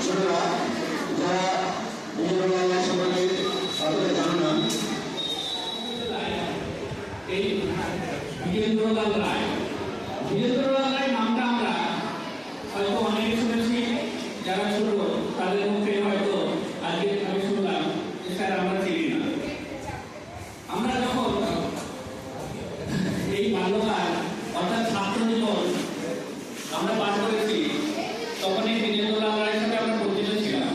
ছোটরা যারা নিজের সম্পর্কে অতটা জানো না। এই বীরেন্দ্রলাল রায়, বীরেন্দ্রলাল রায় নামটা আমরা হয়তো অনেকে শুনেছি, যারা ছোট তাদের মুখে হয়তো আজকে আমি শুনলাম যে স্যার আমরা চিনি না। আমরা যখন এই বাল্যকাল অর্থাৎ ছাত্র জীবন আমরা পার করেছি, তখন এই বীরেন্দ্রলাল রায়ের সাথে আমরা পরিচিত ছিলাম,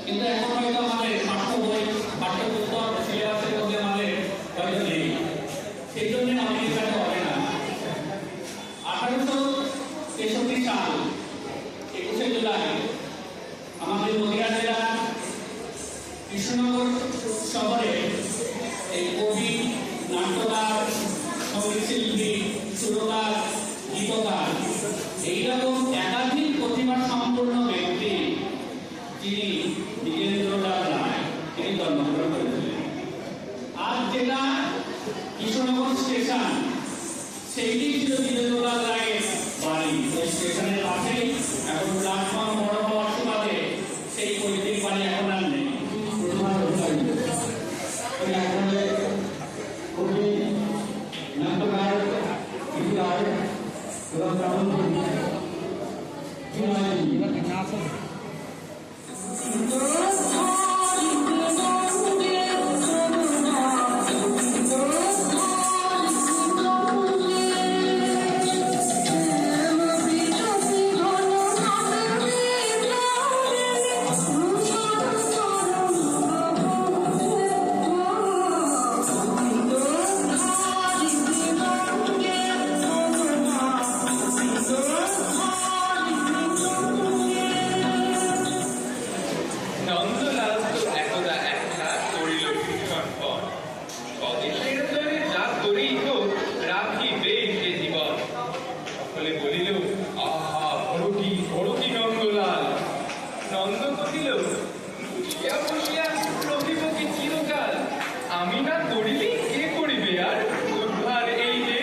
কিন্তু এখন হয়তো আমাদের পাঠ্য বই পাঠ্যপুস্তক সিলেবাসের মধ্যে আমাদের হয়তো নেই, সেই জন্য আমাদের কাছে হবে না। 1863 সাল 21শে জুলাই আমাদের নদিয়া জেলা কৃষ্ণনগর শহরে এই কবি, নাট্যকার, সঙ্গীত শিল্পী, সুরকার, গীতকার এইরকম একাধিক প্রতিভা সম্পন্ন ব্যক্তি যিনি বীরেন্দ্রলাল রায় তিনি জন্মগ্রহণ করেছিলেন। আজ যেটা কৃষ্ণনগর স্টেশন, সেইটি ছিল বীরেন্দ্রলাল রায়ের বাড়ি। ওই স্টেশনের পাশেই এখন প্ল্যাটফর্ম বড় হওয়ার সুবাদে সেই পৈতৃক বাড়ি এখন আর নেই। কবি, নাট্যকার, গীতিকার এবং আমি না করিলে কে করিবে আর উদ্ধার এই যে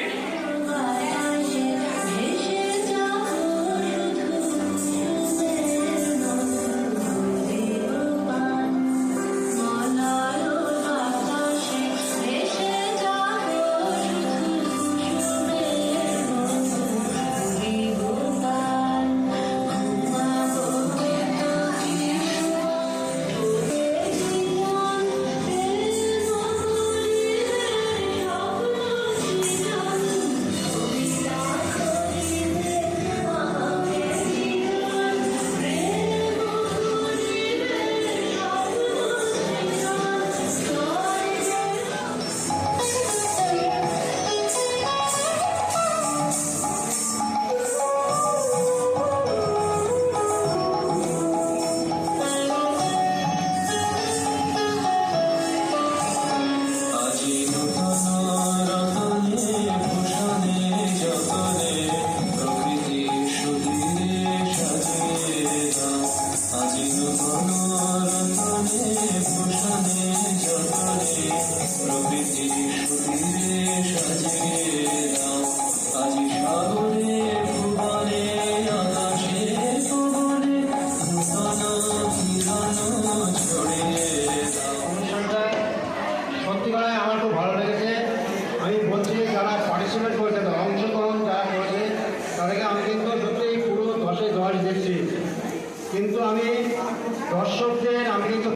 আমার খুব ভালো লেগেছে। আমি বলছি যারা পার্টিসিপেট করেছে, অংশগ্রহণ যারা করেছে তাদেরকে আমি কিন্তু সত্যিই পুরো 10-এ 10 দেখছি, কিন্তু আমি দর্শকদের আমি কিন্তু